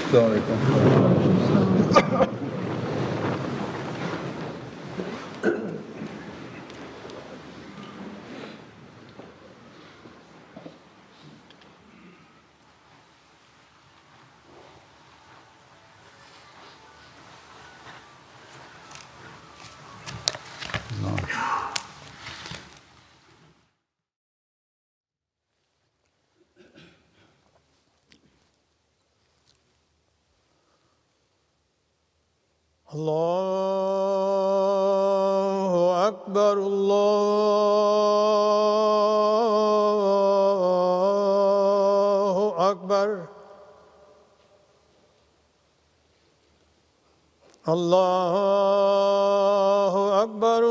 السلام عليكم. الله أكبر الله أكبر الله أكبر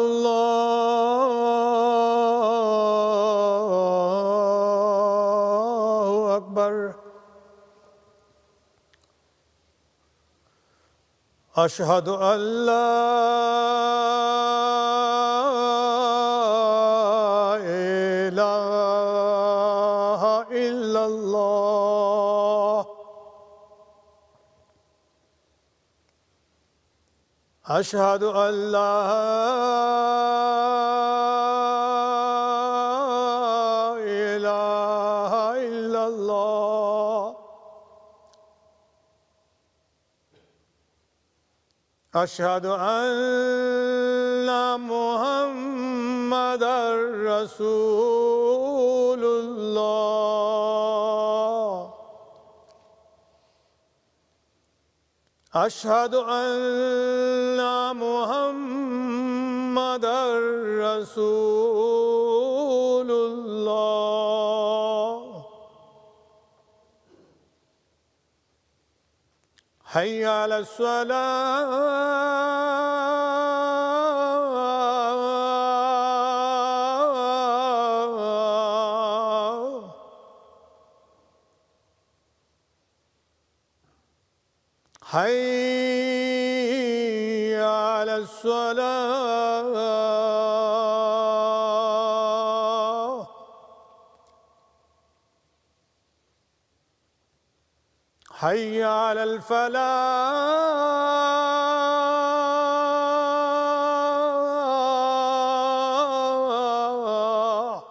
الله أكبر أشهد أن لا إله إلا الله أشهد أن لا إله إلا الله أشهد أن محمدًا رسول الله أشهد أن محمدًا رسول الله حي على الصلاة حي على الصلاة حي على الفلاح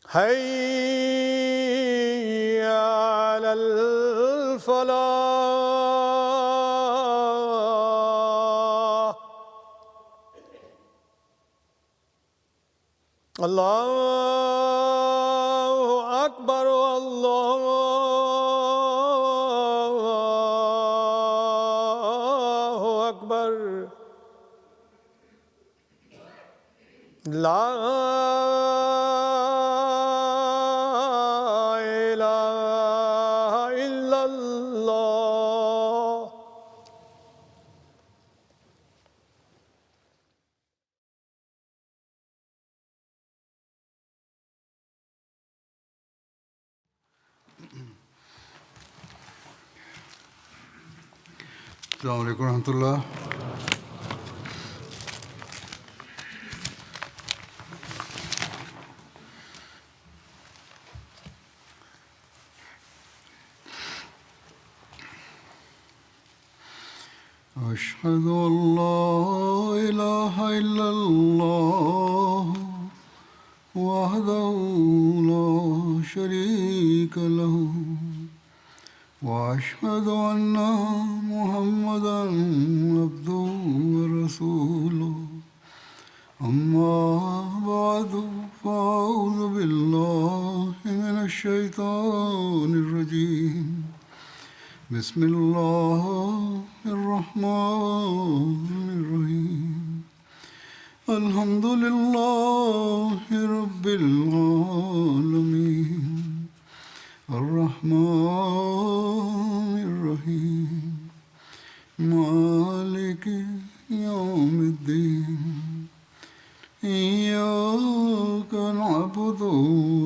حي على الفلاح الله أكبر الله أكبر لا إله إلا الله السلام عليكم ورحمة الله. أشهد أن لا إله إلا الله وحده لا شريك له وأشهد أن محمدًا عبده ورسوله أما بعد فأعوذ بالله من الشيطان الرجيم بسم الله الرحمن الرحيم الحمد لله رب العالمين الرحمن الرحيم مالك يوم الدين إياك نعبد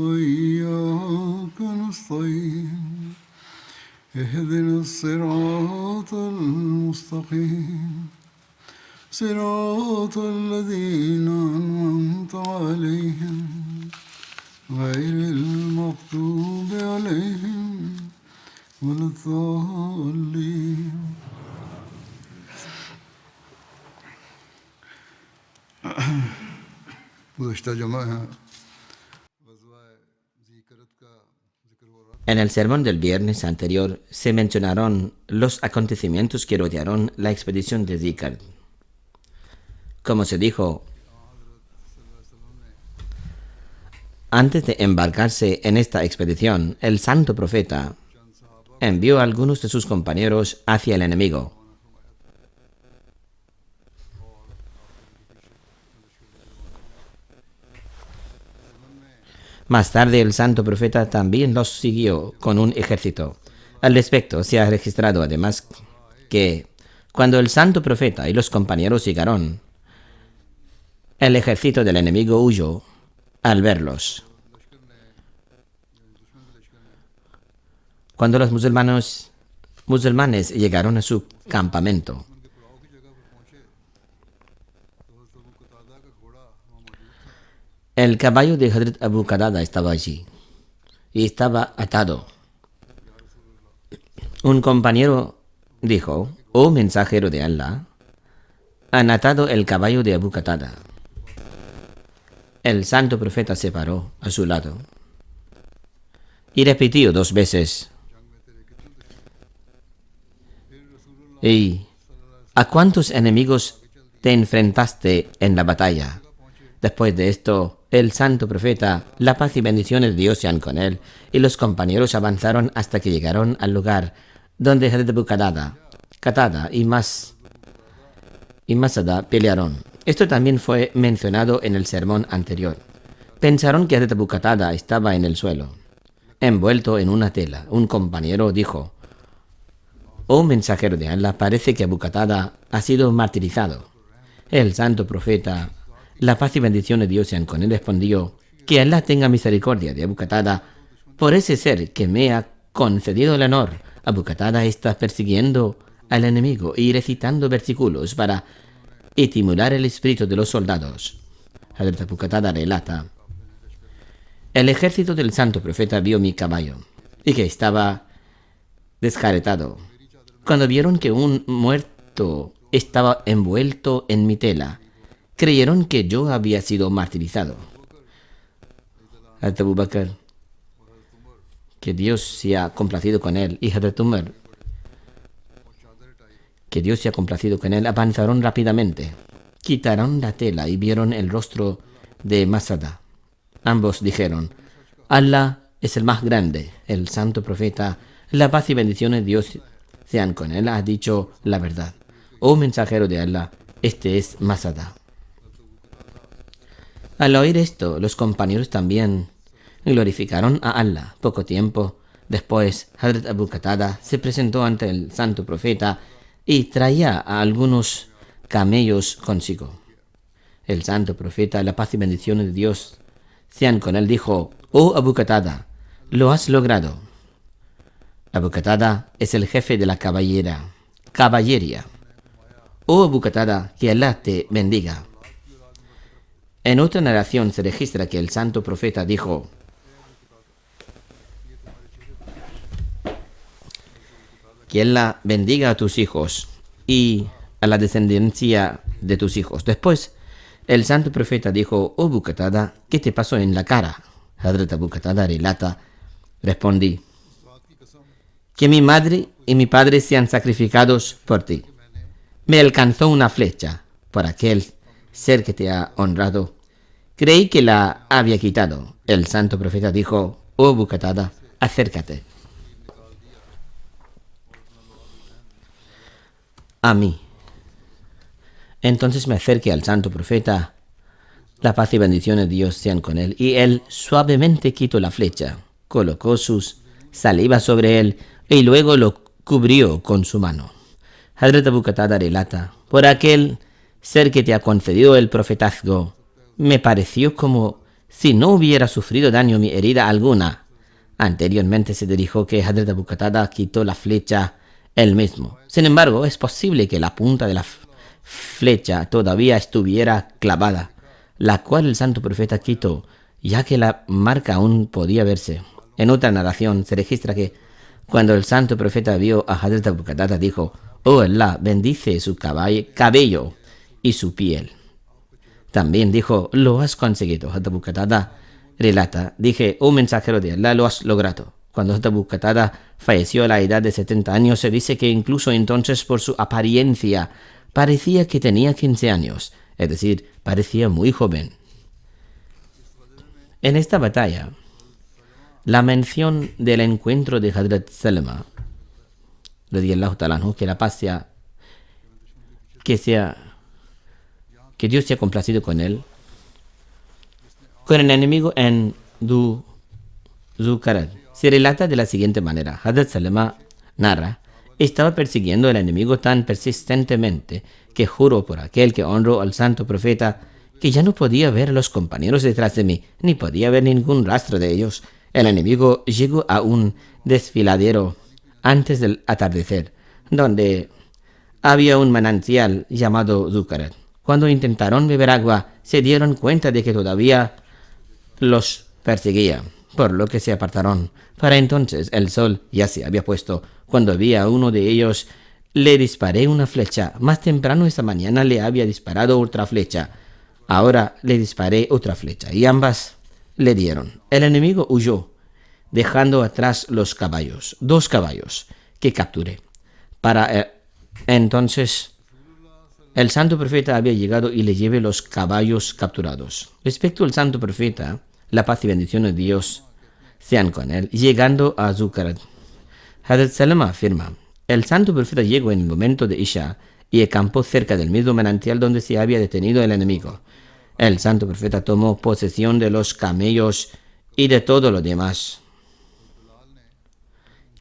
وإياك نستعين اهدنا الصراط المستقيم صراط الذين أنعمت عليهم غير المغضوب عليهم ولا الضالين. गुज़श्ता जुमा है En el sermón del viernes anterior se mencionaron los acontecimientos que rodearon la expedición de Zikr. Como se dijo, antes de embarcarse en esta expedición, el santo profeta envió a algunos de sus compañeros hacia el enemigo. Más tarde el santo profeta también los siguió con un ejército. Al respecto, se ha registrado además que cuando el santo profeta y los compañeros llegaron, el ejército del enemigo huyó al verlos. Cuando los musulmanes llegaron a su campamento, el caballo de Hazrat Abu Qatada estaba allí y estaba atado. Un compañero dijo: «Oh mensajero de Allah, han atado el caballo de Abu Qatada». El santo profeta se paró a su lado y repitió 2 veces: «¿Y a cuántos enemigos te enfrentaste en la batalla?». Después de esto, el santo profeta, la paz y bendiciones de Dios sean con él, y los compañeros avanzaron hasta que llegaron al lugar donde Hazrat Abu Qatada y Masada pelearon. Esto también fue mencionado en el sermón anterior. Pensaron que Hazrat Abu Qatada estaba en el suelo, envuelto en una tela. Un compañero dijo: «Oh mensajero de Allah, parece que Abu Qatada ha sido martirizado». El santo profeta, la paz y bendición de Dios sean con él, respondió: «Que Allah tenga misericordia de Abu Qatada por ese ser que me ha concedido el honor». Abu Qatada está persiguiendo al enemigo y recitando versículos para estimular el espíritu de los soldados. Hazrat Abu Qatada relata: «El ejército del santo profeta vio mi caballo y que estaba descaretado. Cuando vieron que un muerto estaba envuelto en mi tela, creyeron que yo había sido martirizado». Hazrat Abu Bakr, que Dios se ha complacido con él, y Hazrat Umar, que Dios se ha complacido con él, avanzaron rápidamente. Quitaron la tela y vieron el rostro de Masada. Ambos dijeron: «Allah es el más grande». El santo profeta, la paz y bendiciones de Dios sean con él, ha dicho la verdad. «Oh mensajero de Allah, este es Masada». Al oír esto, los compañeros también glorificaron a Allah. Poco tiempo después, Hazrat Abu Qatada se presentó ante el santo profeta y traía a algunos camellos consigo. El santo profeta, la paz y bendiciones de Dios sean con él, dijo: «Oh Abu Qatada, lo has logrado». Abu Qatada es el jefe de la caballería. «Oh Abu Qatada, que Allah te bendiga». En otra narración se registra que el santo profeta dijo: «Que Allah bendiga a tus hijos y a la descendencia de tus hijos». Después, el santo profeta dijo: «Oh Abu Qatada, ¿qué te pasó en la cara?». Hazrat Abu Qatada relata: «Respondí: que mi madre y mi padre sean sacrificados por ti. Me alcanzó una flecha por aquel ser que te ha honrado. Creí que la había quitado». El santo profeta dijo: «Oh Abu Qatada, acércate a mí». Entonces me acerqué al santo profeta, la paz y bendiciones de Dios sean con él, y él suavemente quitó la flecha, colocó sus saliva sobre él y luego lo cubrió con su mano. Hazrat Abu Qatada relata: «Por aquel ser que te ha concedido el profetazgo, me pareció como si no hubiera sufrido daño mi herida alguna». Anteriormente se dijo que Hazrat Abu Qatada quitó la flecha él mismo. Sin embargo, es posible que la punta de la flecha todavía estuviera clavada, la cual el santo profeta quitó ya que la marca aún podía verse. En otra narración se registra que cuando el santo profeta vio a Hazrat Abu Qatada dijo: «Oh Allah, bendice su cabello y su piel». También dijo: «Lo has conseguido». Hazrat Abu Qatada relata: «Dije, oh mensajero de Allah, lo has logrado». Cuando Hazrat Abu Qatada falleció a la edad de 70 años, se dice que incluso entonces por su apariencia parecía que tenía 15 años, es decir, parecía muy joven. En esta batalla, la mención del encuentro de Hazrat Salma, radiyallahu ta'ala anhu, que la paz sea, que Dios sea complacido con él, con el enemigo en Zukarat, se relata de la siguiente manera. Hazrat Salma narra: «Estaba persiguiendo al enemigo tan persistentemente que juro por aquel que honró al santo profeta que ya no podía ver a los compañeros detrás de mí, ni podía ver ningún rastro de ellos. El enemigo llegó a un desfiladero antes del atardecer, donde había un manantial llamado Zukarat. Cuando intentaron beber agua, se dieron cuenta de que todavía los perseguía, por lo que se apartaron. Para entonces el sol ya se había puesto. Cuando vi a uno de ellos, le disparé una flecha. Más temprano esa mañana le había disparado otra flecha. Ahora le disparé otra flecha y ambas le dieron. El enemigo huyó, dejando atrás los caballos, 2 caballos que capturé. Para entonces el santo profeta había llegado y le llevé los caballos capturados». Respecto al santo profeta, la paz y bendición de Dios sean con él, llegando a Zukarat, Hazrat Salma afirma: «El santo profeta llegó en el momento de Isha y acampó cerca del mismo manantial donde se había detenido el enemigo. El santo profeta tomó posesión de los camellos y de todo lo demás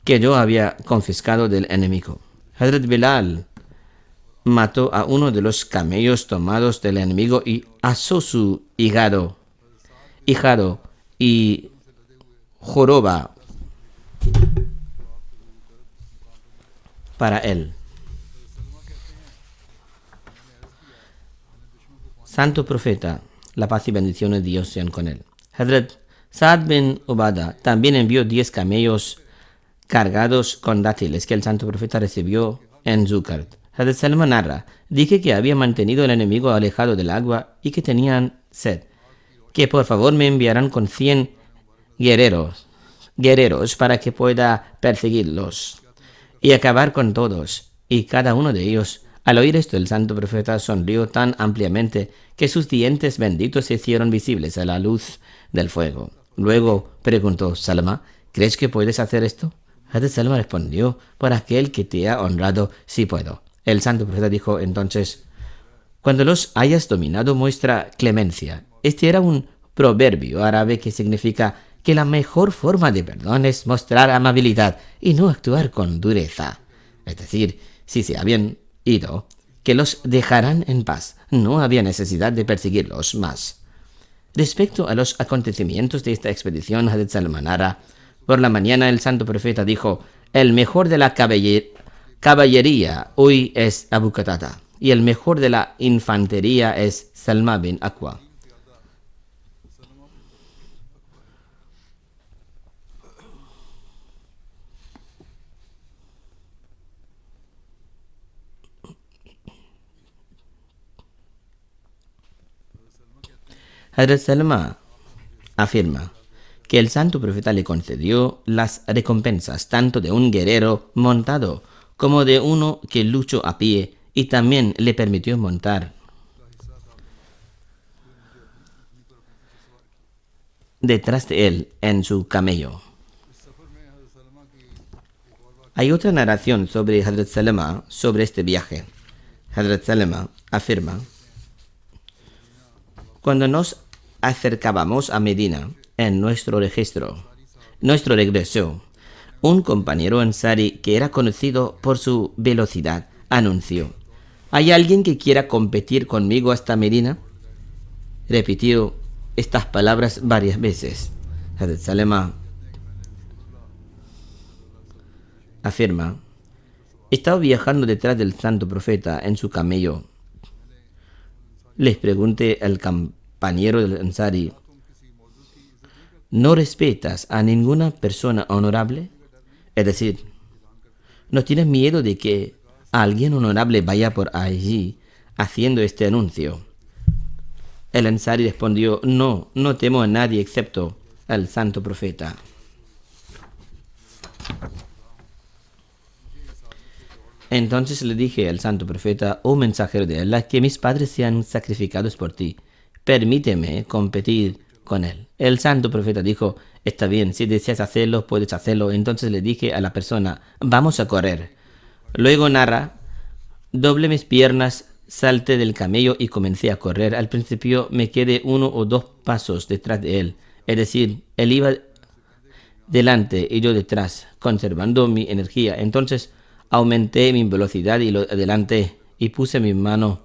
que yo había confiscado del enemigo. Hazrat Bilal mató a uno de los camellos tomados del enemigo y asó su hígado y joroba para él». Santo profeta, la paz y bendición de Dios sean con él. Hazrat Saad bin Ubada también envió 10 camellos cargados con dátiles que el santo profeta recibió en Zukarat. Hazrat Salma narra: «Dije que había mantenido al enemigo alejado del agua y que tenían sed, que por favor me enviaran con 100 guerreros para que pueda perseguirlos y acabar con todos». Y cada uno de ellos, al oír esto, el santo profeta sonrió tan ampliamente que sus dientes benditos se hicieron visibles a la luz del fuego. Luego preguntó: «Salma, ¿crees que puedes hacer esto?». Hazrat Salma respondió: «Por aquel que te ha honrado, sí puedo». El santo profeta dijo entonces: «Cuando los hayas dominado, muestra clemencia». Este era un proverbio árabe que significa que la mejor forma de perdón es mostrar amabilidad y no actuar con dureza. Es decir, si se habían ido, que los dejaran en paz. No había necesidad de perseguirlos más. Respecto a los acontecimientos de esta expedición, Hazrat Salma narra: «Por la mañana el santo profeta dijo: el mejor de la caballería hoy es Abu Qatada y el mejor de la infantería es Salma bin Aqwa». Hazrat Salma afirma que el santo profeta le concedió las recompensas tanto de un guerrero montado como de uno que luchó a pie, y también le permitió montar detrás de él en su camello. Hay otra narración sobre Hazrat Salma sobre este viaje. Hazrat Salma afirma: «Cuando nos acercábamos a Medina, en nuestro regreso, un compañero ansari que era conocido por su velocidad anunció: ¿hay alguien que quiera competir conmigo hasta Medina?». Repitió estas palabras varias veces. Hazrat Salma afirma: «Estaba viajando detrás del santo profeta en su camello. Les pregunté al compañero del ansari ¿no respetas a ninguna persona honorable? Es decir, ¿no tienes miedo de que alguien honorable vaya por allí haciendo este anuncio? El Ansari respondió, no, no temo a nadie excepto al santo profeta. Entonces le dije al santo profeta, oh mensajero de Allah, que mis padres sean sacrificados por ti. Permíteme competir con él. El santo profeta dijo, está bien, si deseas hacerlo, puedes hacerlo. Entonces le dije a la persona, vamos a correr. Luego narra, doblé mis piernas, salté del camello y comencé a correr. Al principio me quedé 1 o 2 pasos detrás de él. Es decir, él iba delante y yo detrás, conservando mi energía. Entonces aumenté mi velocidad y lo adelanté y puse mi mano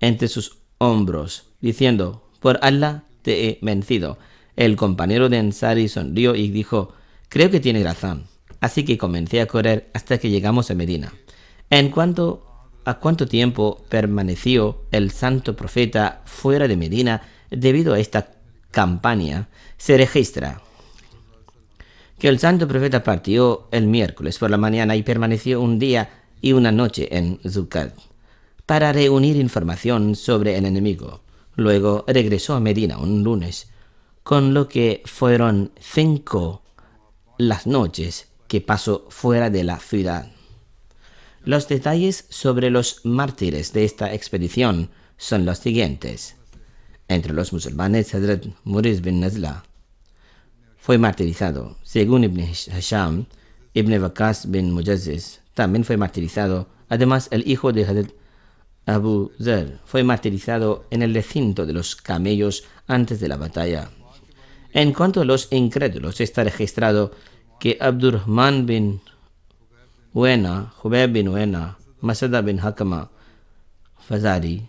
entre sus hombros, diciendo, por Allah te he vencido. El compañero de Ansari sonrió y dijo, creo que tiene razón. Así que comencé a correr hasta que llegamos a Medina. En cuanto a cuánto tiempo permaneció el santo profeta fuera de Medina debido a esta campaña, se registra que el santo profeta partió el miércoles por la mañana y permaneció un día y una noche en Zucat para reunir información sobre el enemigo. Luego regresó a Medina un lunes, con lo que fueron 5 las noches que pasó fuera de la ciudad. Los detalles sobre los mártires de esta expedición son los siguientes. Entre los musulmanes, Hazrat Muriz bin Nazla fue martirizado. Según Ibn Hisham, Ibn Waqas bin Mujaziz también fue martirizado. Además, el hijo de Hazrat Abu Zar fue martirizado en el recinto de los camellos antes de la batalla. En cuanto a los incrédulos, está registrado que Abdurrahman bin Uena, Jubayb bin Uena, Masada bin Hakama, Fazari,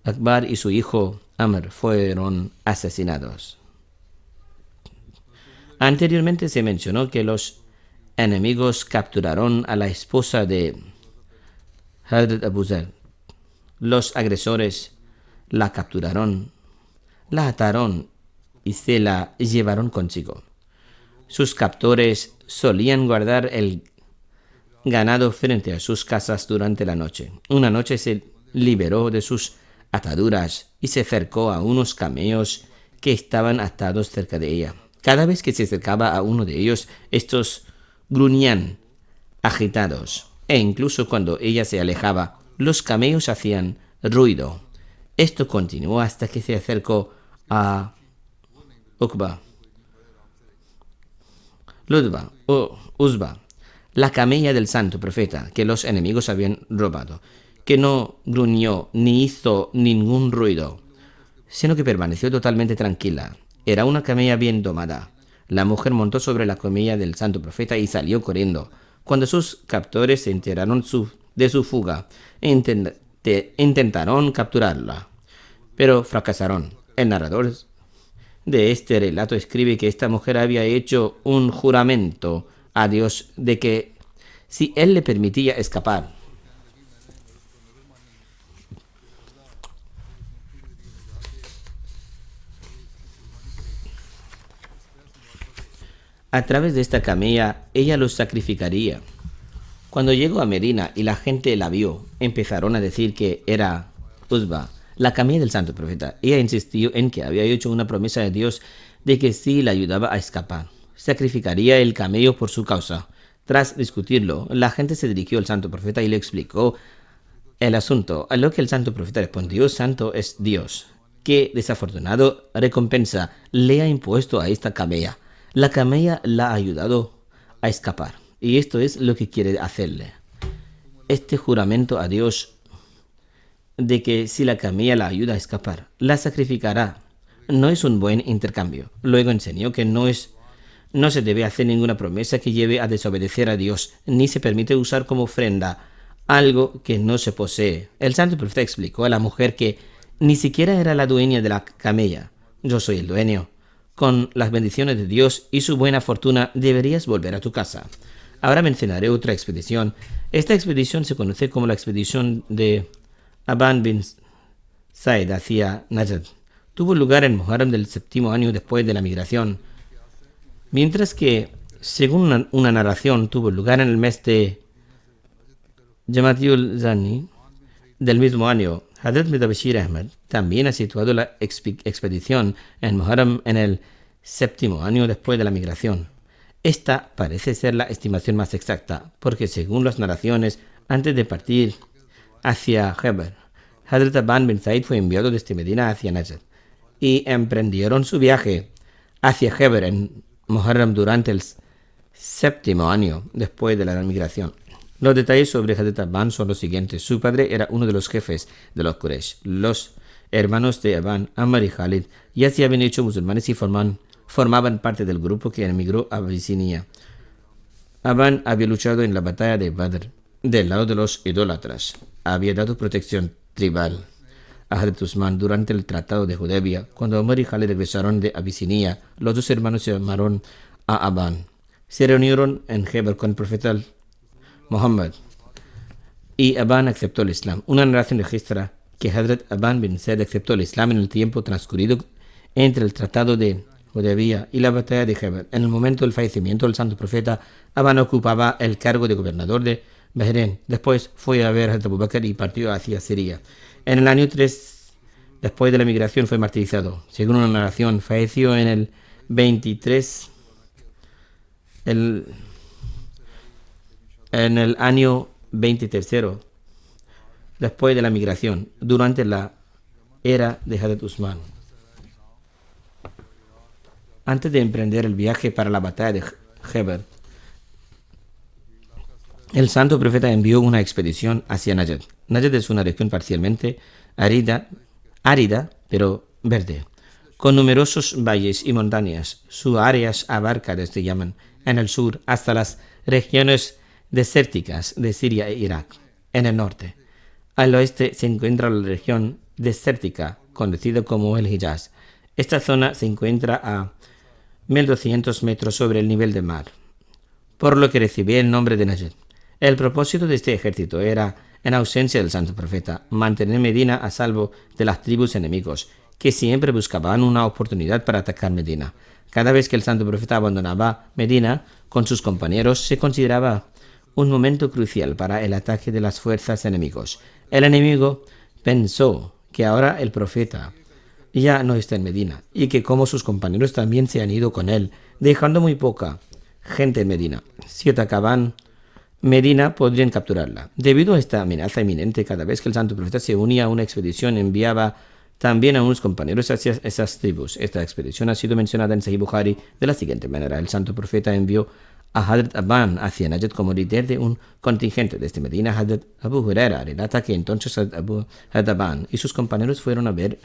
Akbar y su hijo Amr fueron asesinados. Anteriormente se mencionó que los enemigos capturaron a la esposa de Hazrat Abu Zar. Los agresores la capturaron, la ataron y se la llevaron consigo. Sus captores solían guardar el ganado frente a sus casas durante la noche. Una noche se liberó de sus ataduras y se acercó a unos camellos que estaban atados cerca de ella. Cada vez que se acercaba a uno de ellos, estos gruñían agitados, e incluso cuando ella se alejaba, los camellos hacían ruido. Esto continuó hasta que se acercó a Ludba o Uzba, la camella del santo profeta que los enemigos habían robado, que no gruñó ni hizo ningún ruido, sino que permaneció totalmente tranquila. Era una camella bien domada. La mujer montó sobre la camella del santo profeta y salió corriendo. Cuando sus captores se enteraron de su fuga, intentaron capturarla, pero fracasaron. El narrador de este relato escribe que esta mujer había hecho un juramento a Dios de que si él le permitía escapar, a través de esta camella, ella los sacrificaría. Cuando llegó a Medina y la gente la vio, empezaron a decir que era Uzba, la camella del santo profeta. Ella insistió en que había hecho una promesa de Dios de que si la ayudaba a escapar, sacrificaría el camello por su causa. Tras discutirlo, la gente se dirigió al santo profeta y le explicó el asunto, a lo que el santo profeta respondió, santo es Dios, qué desafortunado recompensa le ha impuesto a esta camella. La camella la ha ayudado a escapar y esto es lo que quiere hacerle. Este juramento a Dios de que si la camella la ayuda a escapar, la sacrificará, no es un buen intercambio. Luego enseñó que no se debe hacer ninguna promesa que lleve a desobedecer a Dios, ni se permite usar como ofrenda algo que no se posee. El santo profeta explicó a la mujer que ni siquiera era la dueña de la camella. Yo soy el dueño. Con las bendiciones de Dios y su buena fortuna deberías volver a tu casa. Ahora mencionaré otra expedición. Esta expedición se conoce como la expedición de Aban bin Said hacia Najd. tuvo lugar en Muharram del séptimo año después de la migración, mientras que, según una narración, tuvo lugar en el mes de Jamatiul Zani del mismo año. Hazrat Mirza Bashir Ahmad también ha situado la expedición en Muharram en el séptimo año después de la migración. Esta parece ser la estimación más exacta, porque según las narraciones, antes de partir hacia Khyber, Hazrat Aban bin Said fue enviado desde Medina hacia Najd y emprendieron su viaje hacia Khyber en Muharram durante el séptimo año después de la migración. Los detalles sobre Hazrat Aban son los siguientes. Su padre era uno de los jefes de los Quraysh. Los hermanos de Aban, Ammar y Khalid, ya se habían hecho musulmanes y formaban parte del grupo que emigró a Abisinia. Aban había luchado en la batalla de Badr del lado de los idólatras. Había dado protección tribal a Hazrat Usman durante el tratado de Hudaybiyah. Cuando Ammar y Khalid regresaron de Abisinia, los dos hermanos se llamaron a Aban. Se reunieron en Khyber con el profeta Muhammad y Aban aceptó el Islam. Una narración registra que Hazrat Aban bin Said aceptó el Islam en el tiempo transcurrido entre el tratado de Hudaybiyah y la batalla de Khyber. En el momento del fallecimiento del santo profeta, Aban ocupaba el cargo de gobernador de Bahrein. Después fue a ver a Hazrat Abu Bakr y partió hacia Siria. En el año 3 después de la migración fue martirizado. Según una narración, falleció en el 23 en el año 23 después de la migración, durante la era de Hazrat Usman. Antes de emprender el viaje para la batalla de Khyber, el santo profeta envió una expedición hacia Najd. Najd es una región parcialmente árida, pero verde, con numerosos valles y montañas. Su área abarca desde Yemen, en el sur, hasta las regiones desérticas de Siria e Irak, en el norte. Al oeste se encuentra la región desértica, conocida como el Hijaz. Esta zona se encuentra a 1200 metros sobre el nivel del mar, por lo que recibe el nombre de Najd. El propósito de este ejército era, en ausencia del santo profeta, mantener Medina a salvo de las tribus enemigos, que siempre buscaban una oportunidad para atacar Medina. Cada vez que el santo profeta abandonaba Medina con sus compañeros, se consideraba un momento crucial para el ataque de las fuerzas enemigos. El enemigo pensó que ahora el profeta ya no está en Medina y que como sus compañeros también se han ido con él, dejando muy poca gente en Medina. Si atacaban Medina, podrían capturarla. Debido a esta amenaza inminente, cada vez que el santo profeta se unía a una expedición, enviaba también a unos compañeros hacia esas tribus. Esta expedición ha sido mencionada en Sahih Bukhari de la siguiente manera. El santo profeta envió a Hazrat Aban hacia Najd como líder de un contingente desde Medina. Hazrat Abu Huraira relata que entonces Hazrat Aban y sus compañeros fueron a ver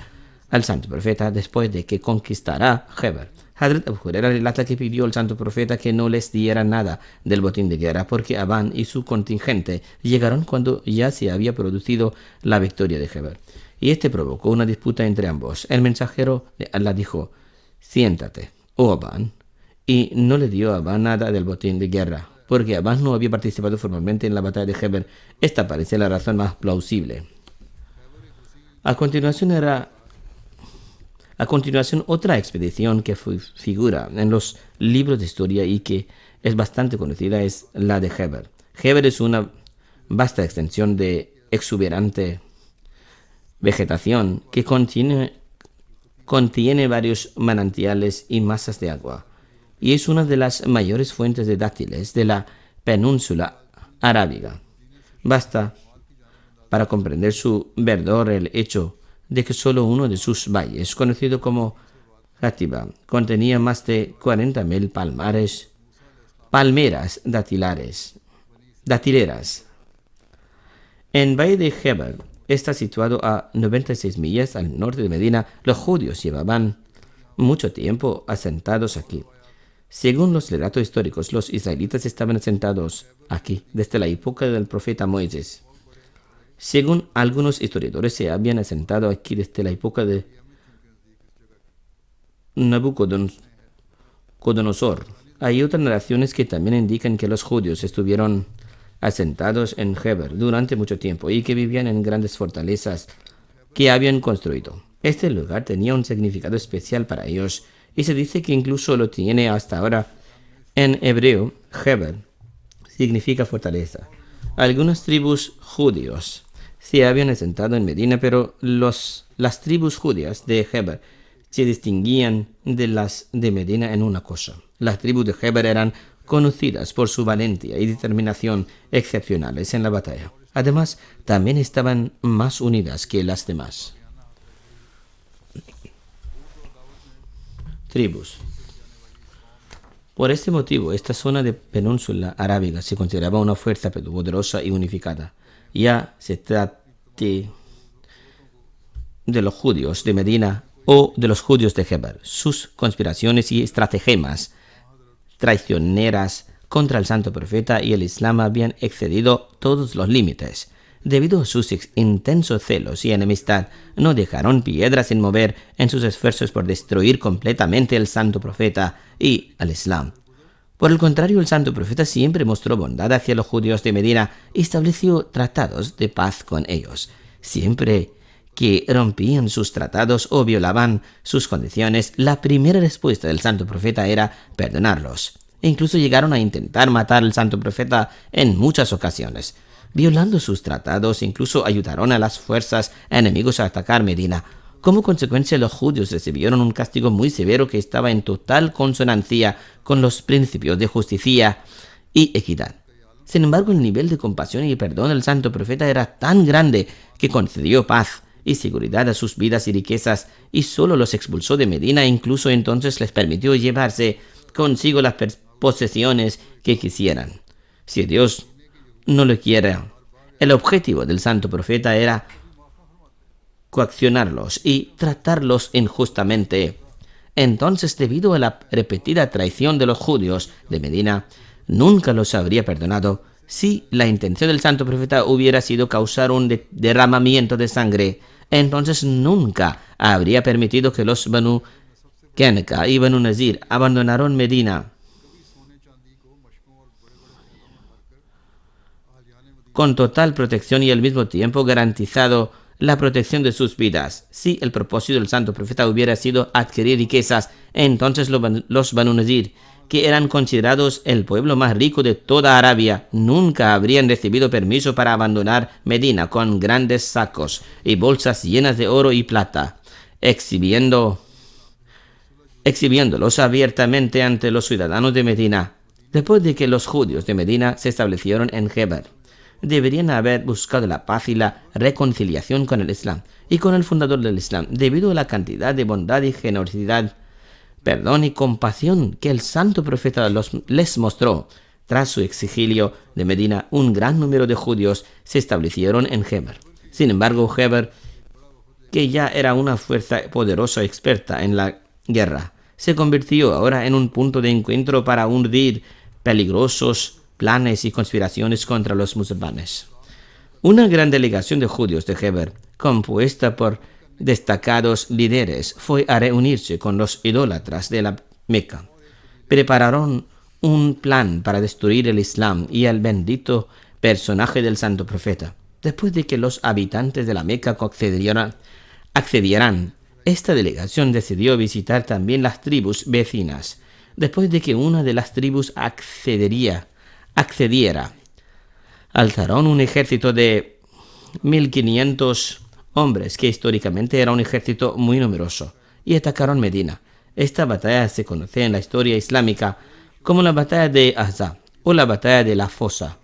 al santo profeta después de que conquistara Khyber. Hazrat Abu Huraira relata que pidió al santo profeta que no les diera nada del botín de guerra porque Aban y su contingente llegaron cuando ya se había producido la victoria de Khyber. Y este provocó una disputa entre ambos. El mensajero de Allah dijo: siéntate, oh Aban, y no le dio a Aban nada del botín de guerra, porque Aban no había participado formalmente en la batalla de Khyber. Esta parece la razón más plausible. A continuación, otra expedición que figura en los libros de historia y que es bastante conocida es la de Khyber. Khyber es una vasta extensión de exuberante vegetación que contiene varios manantiales y masas de agua, y es una de las mayores fuentes de dátiles de la península arábiga. Basta para comprender su verdor el hecho de que solo uno de sus valles, conocido como Hatiba, contenía más de 40.000 palmeras datileras. En Valle de Khyber está situado a 96 millas al norte de Medina. Los judíos llevaban mucho tiempo asentados aquí. Según los relatos históricos, los israelitas estaban asentados aquí desde la época del profeta Moisés. Según algunos historiadores, se habían asentado aquí desde la época de Nabucodonosor. Hay otras narraciones que también indican que los judíos estuvieron asentados en Khyber durante mucho tiempo y que vivían en grandes fortalezas que habían construido. Este lugar tenía un significado especial para ellos y se dice que incluso lo tiene hasta ahora. En hebreo, Heber significa fortaleza. Algunas tribus judíos se habían asentado en Medina, pero las tribus judías de Heber se distinguían de las de Medina en una cosa. Las tribus de Heber eran conocidas por su valentía y determinación excepcionales en la batalla. Además, también estaban más unidas que las demás tribus. Por este motivo, esta zona de península arábiga se consideraba una fuerza poderosa y unificada. Ya se trate de los judíos de Medina o de los judíos de Heber. Sus conspiraciones y estratagemas traicioneras contra el santo profeta y el Islam habían excedido todos los límites. Debido a sus intensos celos y enemistad, no dejaron piedra sin mover en sus esfuerzos por destruir completamente el santo profeta y al Islam. Por el contrario, el santo profeta siempre mostró bondad hacia los judíos de Medina y estableció tratados de paz con ellos. Siempre que rompían sus tratados o violaban sus condiciones, la primera respuesta del santo profeta era perdonarlos. E incluso llegaron a intentar matar al santo profeta en muchas ocasiones. Violando sus tratados, incluso ayudaron a las fuerzas enemigos a atacar Medina. Como consecuencia, los judíos recibieron un castigo muy severo que estaba en total consonancia con los principios de justicia y equidad. Sin embargo, el nivel de compasión y perdón del santo profeta era tan grande que concedió paz y seguridad a sus vidas y riquezas, y solo los expulsó de Medina e incluso entonces les permitió llevarse consigo las posesiones que quisieran. Si Dios no lo quiere, el objetivo del santo profeta era coaccionarlos y tratarlos injustamente. Entonces, debido a la repetida traición de los judíos de Medina, nunca los habría perdonado. Si la intención del santo profeta hubiera sido causar un derramamiento de sangre, entonces nunca habría permitido que los Banu Qanqa y Banu Nazir abandonaron Medina con total protección y al mismo tiempo garantizado la protección de sus vidas. Si el propósito del santo profeta hubiera sido adquirir riquezas, entonces los Banu Nazir, que eran considerados el pueblo más rico de toda Arabia, nunca habrían recibido permiso para abandonar Medina con grandes sacos y bolsas llenas de oro y plata, exhibiéndolos abiertamente ante los ciudadanos de Medina. Después de que los judíos de Medina se establecieron en Heber, deberían haber buscado la paz y la reconciliación con el Islam y con el fundador del Islam, debido a la cantidad de bondad y generosidad, perdón y compasión que el santo profeta les mostró. Tras su exilio de Medina, un gran número de judíos se establecieron en Heber. Sin embargo, Heber, que ya era una fuerza poderosa experta en la guerra, se convirtió ahora en un punto de encuentro para hundir peligrosos planes y conspiraciones contra los musulmanes. Una gran delegación de judíos de Heber, compuesta por destacados líderes, fue a reunirse con los idólatras de la Meca. Prepararon un plan para destruir el Islam y el bendito personaje del santo profeta. Después de que los habitantes de la Meca accedieran, esta delegación decidió visitar también las tribus vecinas. Después de que una de las tribus accediera, alzaron un ejército de 1.500 hombres, que históricamente era un ejército muy numeroso, y atacaron Medina. Esta batalla se conoce en la historia islámica como la batalla de Ahzab o la batalla de la Fosa.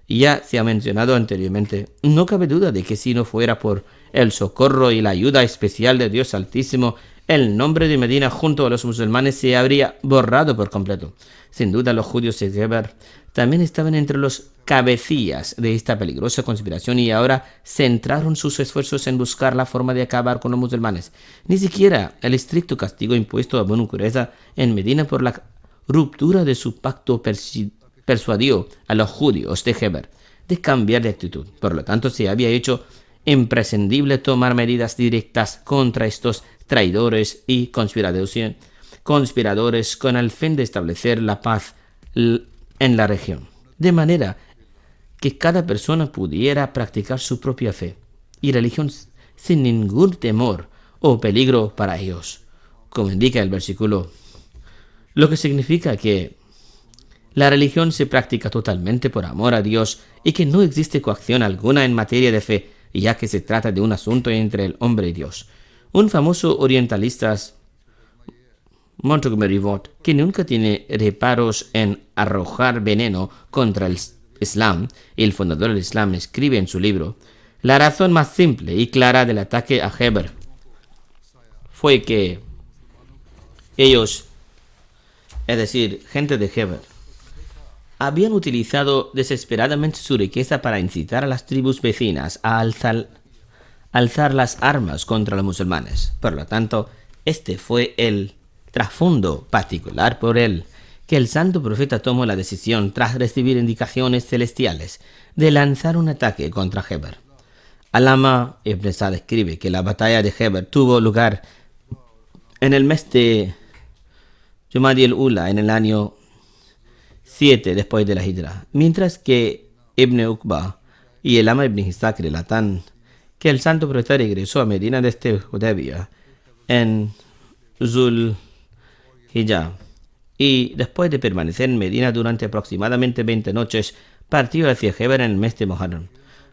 Ya se ha mencionado anteriormente, no cabe duda de que si no fuera por el socorro y la ayuda especial de Dios Altísimo, el nombre de Medina junto a los musulmanes se habría borrado por completo. Sin duda, los judíos de Heber también estaban entre los cabecillas de esta peligrosa conspiración y ahora centraron sus esfuerzos en buscar la forma de acabar con los musulmanes. Ni siquiera el estricto castigo impuesto a Banu Qurayza en Medina por la ruptura de su pacto persuadió a los judíos de Heber de cambiar de actitud. Por lo tanto, se había hecho imprescindible tomar medidas directas contra estos traidores y conspiradores con el fin de establecer la paz en la región, de manera que cada persona pudiera practicar su propia fe y religión sin ningún temor o peligro para ellos, como indica el versículo, lo que significa que la religión se practica totalmente por amor a Dios y que no existe coacción alguna en materia de fe, ya que se trata de un asunto entre el hombre y Dios. Un famoso orientalista, Montgomery Watt, que nunca tiene reparos en arrojar veneno contra el Islam, y el fundador del Islam, escribe en su libro: la razón más simple y clara del ataque a Heber fue que ellos, es decir, gente de Heber, habían utilizado desesperadamente su riqueza para incitar a las tribus vecinas a alzar las armas contra los musulmanes. Por lo tanto, este fue el trasfondo particular por el que el santo profeta tomó la decisión, tras recibir indicaciones celestiales, de lanzar un ataque contra Heber. Alama Ibn Sa'd escribe que la batalla de Heber tuvo lugar en el mes de Jumadi al-Ula, en el año 7 después de la Hijra, mientras que Ibn Uqba y el Ama Ibn Ishaq relatan que el santo profeta regresó a Medina desde Hudaybiyah en Zul Hijjah, y después de permanecer en Medina durante aproximadamente 20 noches, partió hacia Heber en el mes de Muharram.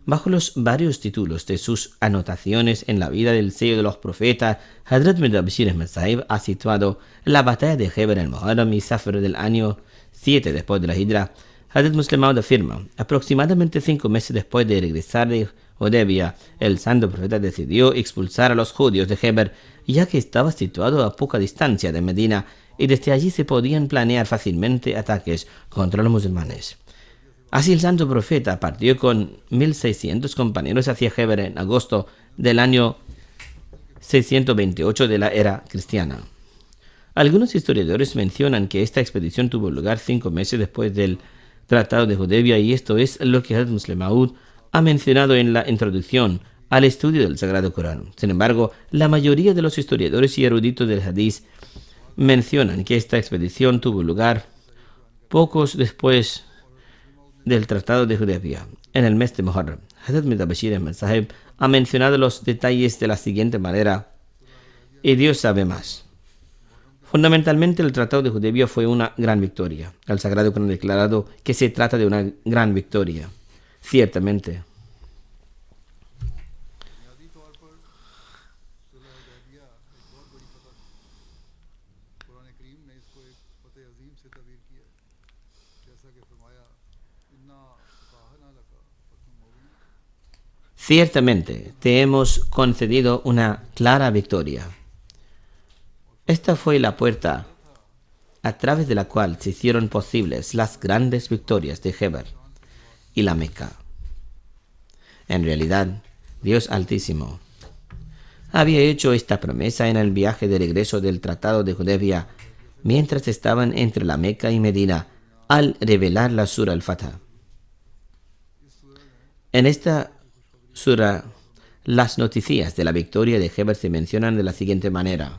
Bajo los varios títulos de sus anotaciones en la vida del sello de los profetas, Hazrat Mirza Bashir Ahmad Sahib ha situado la batalla de Heber en Muharram y Safar del año 7 después de la Hijra. Hazrat Muslim Maud afirma: aproximadamente 5 meses después de regresar de Hudaybiyah, el santo profeta decidió expulsar a los judíos de Heber, ya que estaba situado a poca distancia de Medina y desde allí se podían planear fácilmente ataques contra los musulmanes. Así el santo profeta partió con 1.600 compañeros hacia Heber en agosto del año 628 de la era cristiana. Algunos historiadores mencionan que esta expedición tuvo lugar 5 meses después del Tratado de Hudaybiyah, y esto es lo que Hazrat Muslim Maud ha mencionado en la introducción al estudio del Sagrado Corán. Sin embargo, la mayoría de los historiadores y eruditos del Hadís mencionan que esta expedición tuvo lugar pocos después del Tratado de Hudaybiyah, en el mes de Muharram. Hazrat Mirza Bashir Ahmad Sahib ha mencionado los detalles de la siguiente manera, y Dios sabe más. Fundamentalmente, el Tratado de Hudaybiyah fue una gran victoria. El Sagrado Corán ha declarado que se trata de una gran victoria. Ciertamente, بنیادی طور پر صلح حدیبیہ ایک بہت بڑی فتح تھی. قرآن کریم نے اس کو ایک فتح عظیم سے تعبیر کیا ہے, جیسا کہ فرمایا انا فتحنا لک فتح مبین. ciertamente te hemos concedido una clara victoria. Esta fue la puerta a través de la cual se hicieron posibles las grandes victorias de Heber y la Meca. En realidad, Dios Altísimo había hecho esta promesa en el viaje de regreso del Tratado de Hudaybiyah, mientras estaban entre la Meca y Medina, al revelar la Sura al-Fatah. En esta Sura, las noticias de la victoria de Heber se mencionan de la siguiente manera.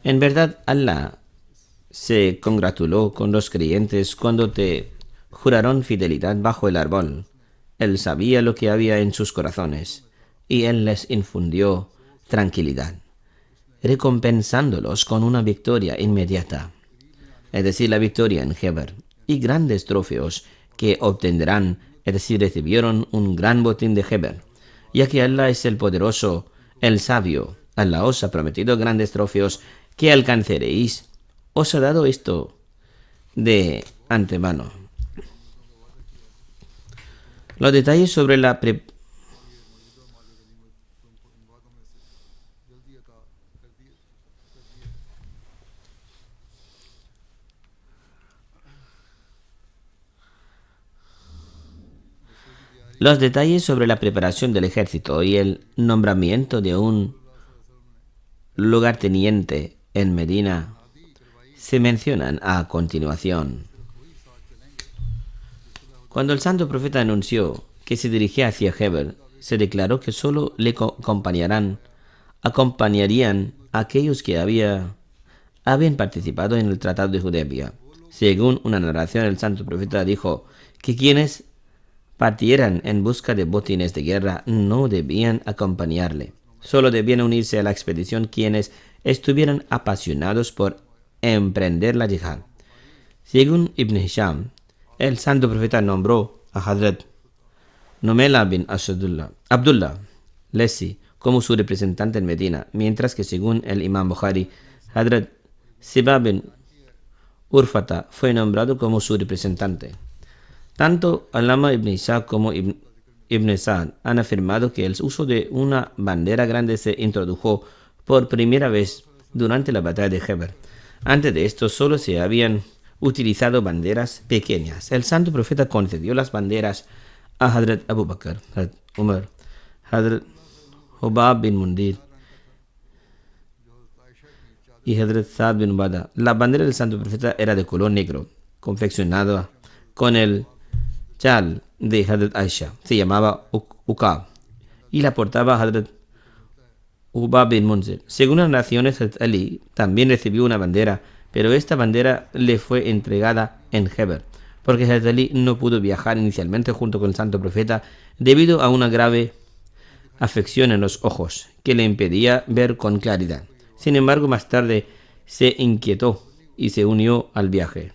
En verdad, Allah se congratuló con los creyentes cuando te juraron fidelidad bajo el árbol. Él sabía lo que había en sus corazones y Él les infundió tranquilidad, recompensándolos con una victoria inmediata, es decir, la victoria en Heber, y grandes trofeos que obtendrán, es decir, recibieron un gran botín de Heber, ya que Allah es el poderoso, el sabio. Allah os ha prometido grandes trofeos que alcanzaréis. Os ha dado esto de antemano. Los detalles sobre la Los detalles sobre la preparación del ejército y el nombramiento de un lugarteniente en Medina se mencionan a continuación. Cuando el santo profeta anunció que se dirigía hacia Heber, se declaró que solo le acompañarían aquellos que habían participado en el Tratado de Hudaybiyah. Según una narración, el santo profeta dijo que quienes partieran en busca de botines de guerra no debían acompañarle. Solo debían unirse a la expedición quienes estuvieran apasionados por emprender la yihad. Según Ibn Hisham, el santo profeta nombró a Hazrat Numela bin Abdullah Lesi como su representante en Medina, mientras que según el imam Bukhari, Hazrat Siba bin Urfata fue nombrado como su representante. Tanto Alama ibn Isa como Ibn Sa'd han afirmado que el uso de una bandera grande se introdujo por primera vez durante la batalla de Heber. Antes de esto solo se habían utilizado banderas pequeñas. El santo profeta concedió las banderas a Hazrat Abu Bakr, Hazrat Umar, Hazrat Hubab bin Mundir y Hazrat Sa'd bin Ubada. La bandera del santo profeta era de color negro, confeccionada con el chal de Hazrat Aisha. Se llamaba Uqab y la portaba Hazrat Hubab bin Munzir. Según las narraciones, Hazrat Ali también recibió una bandera, pero esta bandera le fue entregada en Heber, porque Hazrat Ali no pudo viajar inicialmente junto con el santo profeta debido a una grave afección en los ojos que le impedía ver con claridad. Sin embargo, más tarde se inquietó y se unió al viaje,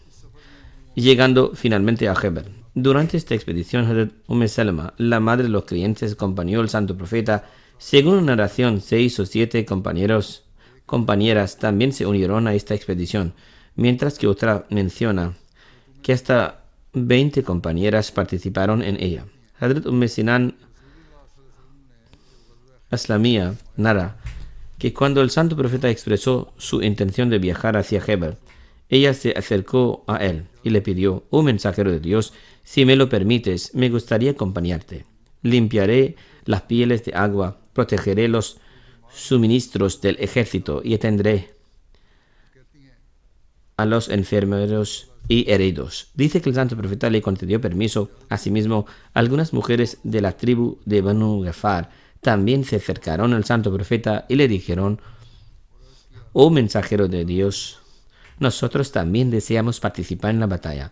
llegando finalmente a Heber. Durante esta expedición, Hazrat Salama, la madre de los creyentes, acompañó al santo profeta. Según una narración, 6 o 7 compañeras también se unieron a esta expedición, mientras que otra menciona que hasta 20 compañeras participaron en ella. Hazrat Sinan Aslamia narra que cuando el santo profeta expresó su intención de viajar hacia Heber, ella se acercó a él y le pidió: «Oh mensajero de Dios, si me lo permites, me gustaría acompañarte. Limpiaré las pieles de agua, protegeré los suministros del ejército y atenderé a los enfermeros y heridos». Dice que el santo profeta le concedió permiso. Asimismo, algunas mujeres de la tribu de Banu Ghafar también se acercaron al santo profeta y le dijeron: «Oh mensajero de Dios, nosotros también deseamos participar en la batalla.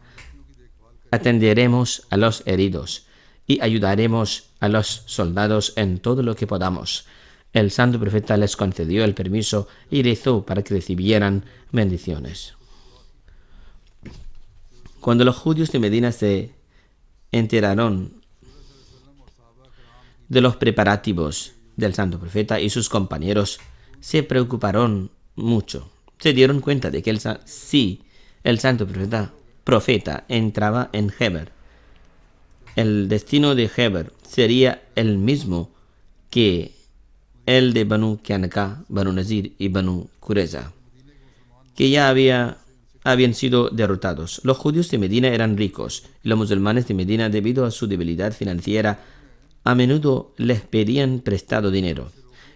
Atenderemos a los heridos y ayudaremos a los soldados en todo lo que podamos». El santo profeta les concedió el permiso y rezó para que recibieran bendiciones. Cuando los judíos de Medina se enteraron de los preparativos del santo profeta y sus compañeros, se preocuparon mucho. Se dieron cuenta de que si el santo profeta entraba en Heber, el destino de Heber sería el mismo que el de Banu Kianaka, Banu Nazir y Banu Qurayza, que ya habían sido derrotados. Los judíos de Medina eran ricos y los musulmanes de Medina, debido a su debilidad financiera, a menudo les pedían prestado dinero.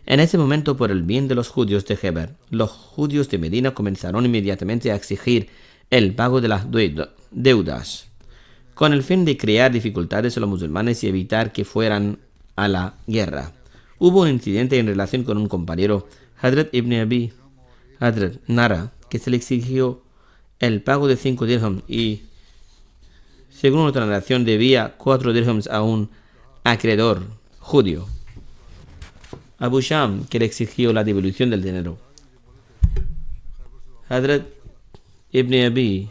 En ese momento, por el bien de los judíos de Heber, los judíos de Medina comenzaron inmediatamente a exigir el pago de las deudas, con el fin de crear dificultades a los musulmanes y evitar que fueran a la guerra. Hubo un incidente en relación con un compañero, Hazrat Ibn Abi Hazrat Nara, que se le exigió el pago de 5 dirhams y, según otra narración, debía 4 dirhams a un acreedor judío. Abu Sham, que le exigió la devolución del dinero. Hazrat Ibn Abi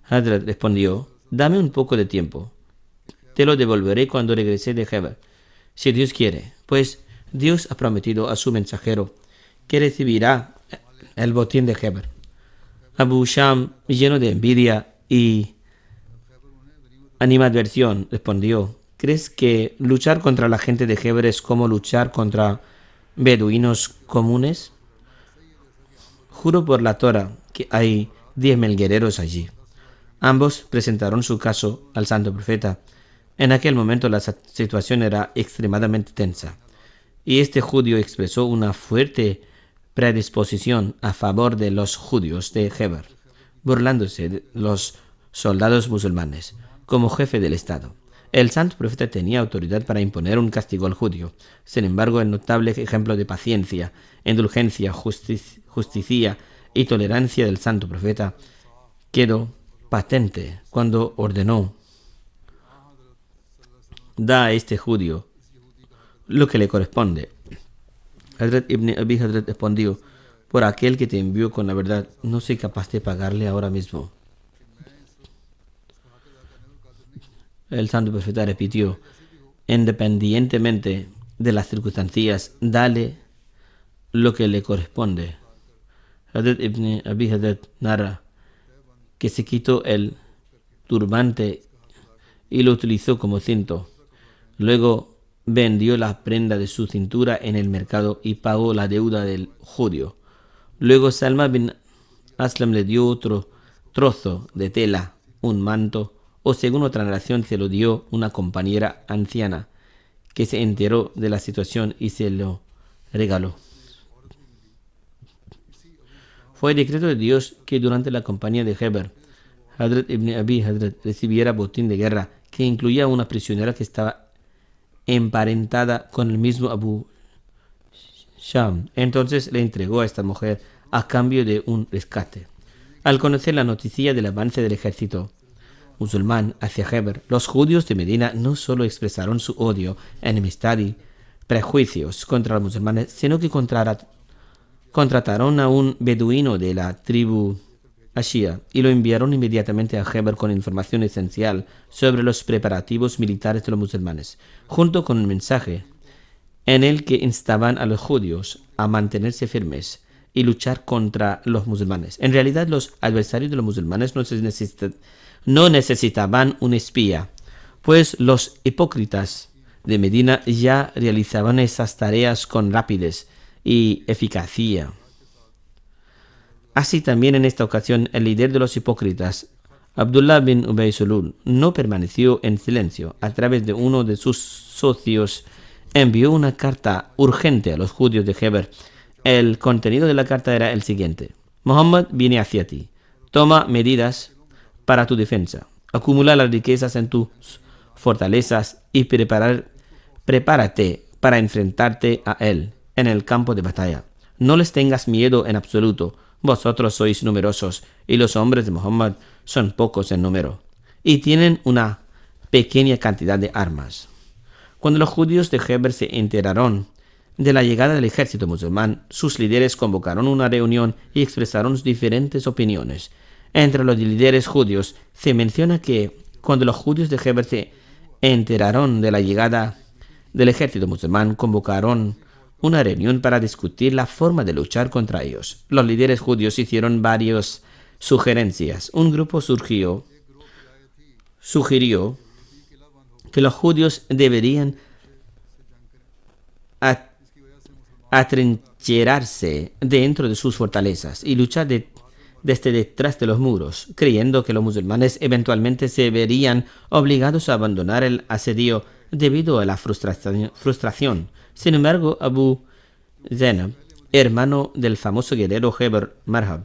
Hazrat respondió: «Dame un poco de tiempo. Te lo devolveré cuando regrese de Heber, si Dios quiere, pues Dios ha prometido a su mensajero que recibirá el botín de Heber». Abu Sham, lleno de envidia y animadversión, respondió: «¿Crees que luchar contra la gente de Heber es como luchar contra beduinos comunes? Juro por la Torah que hay 10.000 guerreros allí». Ambos presentaron su caso al santo profeta. En aquel momento la situación era extremadamente tensa y este judío expresó una fuerte predisposición a favor de los judíos de Khaybar, burlándose de los soldados musulmanes como jefe del Estado. El santo profeta tenía autoridad para imponer un castigo al judío. Sin embargo, el notable ejemplo de paciencia, indulgencia, justicia y tolerancia del santo profeta quedó patente cuando ordenó: da a este judío lo que le corresponde. Hazrat ibn Abi Hazrat respondió: por aquel que te envió con la verdad, no soy capaz de pagarle ahora mismo. El santo profeta repitió: independientemente de las circunstancias, dale lo que le corresponde. Hazrat ibn Abi Hazrat narra que se quitó el turbante y lo utilizó como cinto. Luego vendió la prenda de su cintura en el mercado y pagó la deuda del judío. Luego Salma bin Aslam le dio otro trozo de tela, un manto, o según otra narración se lo dio una compañera anciana que se enteró de la situación y se lo regaló. Fue decreto de Dios que durante la campaña de Khaybar, Hazrat ibn Abi Hazrat recibiera botín de guerra que incluía una prisionera que estaba emparentada con el mismo Abu Sham. Entonces le entregó a esta mujer a cambio de un rescate. Al conocer la noticia del avance del ejército musulmán hacia Khaybar, los judíos de Medina no solo expresaron su odio, enemistad y prejuicios contra los musulmanes, sino que contrataron a un beduino de la tribu Ashia y lo enviaron inmediatamente a Khaybar con información esencial sobre los preparativos militares de los musulmanes, junto con un mensaje en el que instaban a los judíos a mantenerse firmes y luchar contra los musulmanes. En realidad, los adversarios de los musulmanes no necesitaban un espía, pues los hipócritas de Medina ya realizaban esas tareas con rapidez y eficacia. Así también en esta ocasión el líder de los hipócritas, Abdullah bin Ubay Sulul, no permaneció en silencio. A través de uno de sus socios envió una carta urgente a los judíos de Khaybar. El contenido de la carta era el siguiente: Muhammad viene hacia ti, toma medidas para tu defensa, acumula las riquezas en tus fortalezas y prepárate para enfrentarte a él en el campo de batalla. No les tengas miedo en absoluto. Vosotros sois numerosos y los hombres de Muhammad son pocos en número y tienen una pequeña cantidad de armas. Cuando los judíos de Khaybar se enteraron de la llegada del ejército musulmán, sus líderes convocaron una reunión y expresaron diferentes opiniones. Entre los líderes judíos se menciona que cuando los judíos de Khaybar se enteraron de la llegada del ejército musulmán, convocaron una reunión para discutir la forma de luchar contra ellos. Los líderes judíos hicieron varias sugerencias. Un grupo sugirió que los judíos deberían atrincherarse dentro de sus fortalezas y luchar desde detrás de los muros, creyendo que los musulmanes eventualmente se verían obligados a abandonar el asedio debido a la frustración. Sin embargo, Abu Zainab, hermano del famoso guerrero Khaybar Marhab,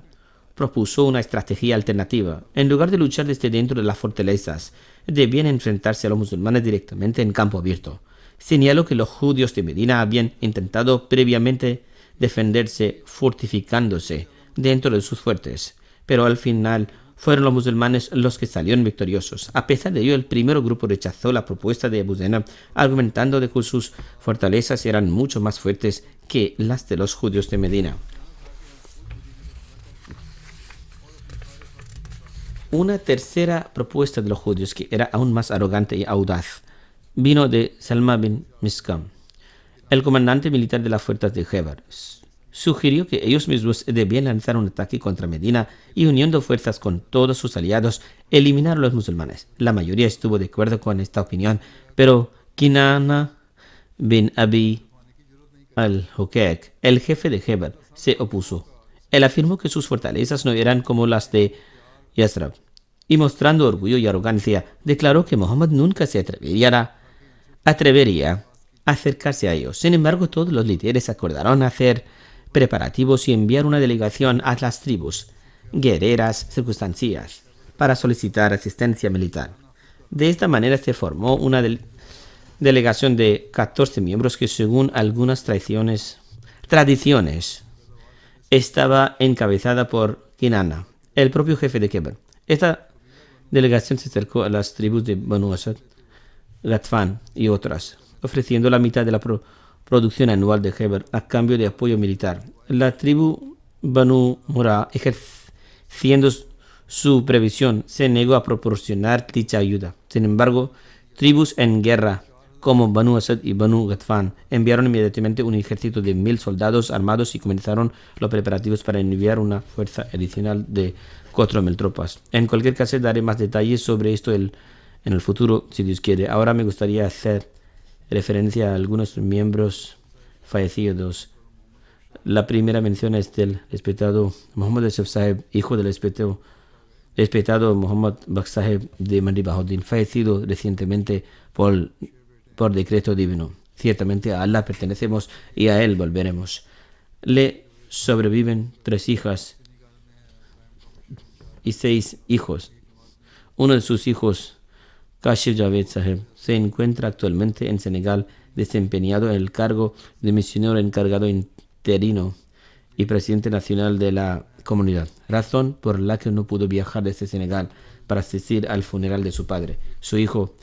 propuso una estrategia alternativa. En lugar de luchar desde dentro de las fortalezas, debían enfrentarse a los musulmanes directamente en campo abierto. Señaló que los judíos de Medina habían intentado previamente defenderse fortificándose dentro de sus fuertes, pero al final fueron los musulmanes los que salieron victoriosos. A pesar de ello, el primer grupo rechazó la propuesta de Abu Zainab, argumentando de que sus fortalezas eran mucho más fuertes que las de los judíos de Medina. Una tercera propuesta de los judíos, que era aún más arrogante y audaz, vino de Salma bin Miskam, el comandante militar de las fuerzas de Khaybar. Sugirió que ellos mismos debían lanzar un ataque contra Medina y, uniendo fuerzas con todos sus aliados, eliminar a los musulmanes. La mayoría estuvo de acuerdo con esta opinión, pero Kinana bin Abi al-Hukayk, el jefe de Khaybar, se opuso. Él afirmó que sus fortalezas no eran como las de Yasrab y mostrando orgullo y arrogancia, declaró que Muhammad nunca se atrevería a acercarse a ellos. Sin embargo, todos los líderes acordaron hacer preparativos y enviar una delegación a las tribus guerreras circunstancias para solicitar asistencia militar. De esta manera se formó una delegación de 14 miembros que, según algunas tradiciones, estaba encabezada por Kinana, el propio jefe de Khaybar. Esta delegación se acercó a las tribus de Banu Asad, Ghatfan y otras, ofreciendo la mitad de la producción anual de Khaybar a cambio de apoyo militar. La tribu Banu Murrah, ejerciendo su previsión, se negó a proporcionar dicha ayuda. Sin embargo, tribus en guerra como Banu Asad y Banu Ghatfan enviaron inmediatamente un ejército de 1000 soldados armados y comenzaron los preparativos para enviar una fuerza adicional de 4000 tropas. En cualquier caso, daré más detalles sobre esto en el futuro, si Dios quiere. Ahora me gustaría hacer referencia a algunos miembros fallecidos. La primera mención es del respetado Muhammad Yusuf Sahib, hijo del respetado Muhammad Baksh Sahib de Mandi Bahauddin, fallecido recientemente por decreto divino. Ciertamente a Allah pertenecemos y a Él volveremos. Le sobreviven 3 hijas y 6 hijos. Uno de sus hijos, Kashif Javed Sahib, se encuentra actualmente en Senegal, desempeñado en el cargo de misionero encargado interino y presidente nacional de la comunidad, razón por la que no pudo viajar desde Senegal para asistir al funeral de su padre. Su hijo,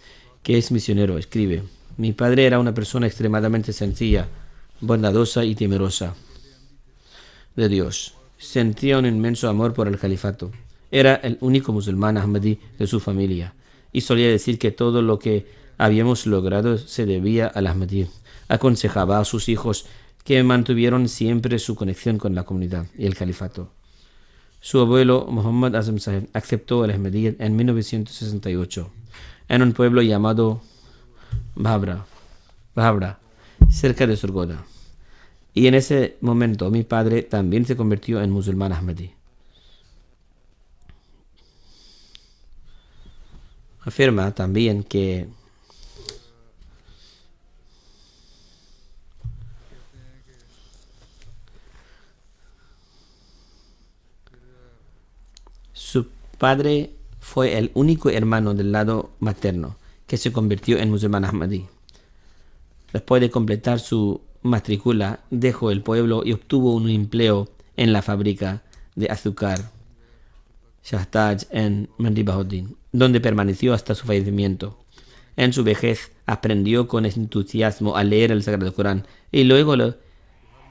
que es misionero, escribe: mi padre era una persona extremadamente sencilla, bondadosa y temerosa de Dios. Sentía un inmenso amor por el califato. Era el único musulmán ahmadí de su familia y solía decir que todo lo que habíamos logrado se debía al ahmadí. Aconsejaba a sus hijos que mantuvieron siempre su conexión con la comunidad y el califato. Su abuelo, Muhammad Azam Sahib, aceptó el ahmadí en 1968 en un pueblo llamado Bhabra, cerca de Surgoda. Y en ese momento mi padre también se convirtió en musulmán ahmadí. Afirma también que su padre fue el único hermano del lado materno que se convirtió en musulmán ahmadí. Después de completar su matrícula, dejó el pueblo y obtuvo un empleo en la fábrica de azúcar Shahtaj en Mandi Bahauddin, donde permaneció hasta su fallecimiento. En su vejez aprendió con entusiasmo a leer el Sagrado Corán y luego lo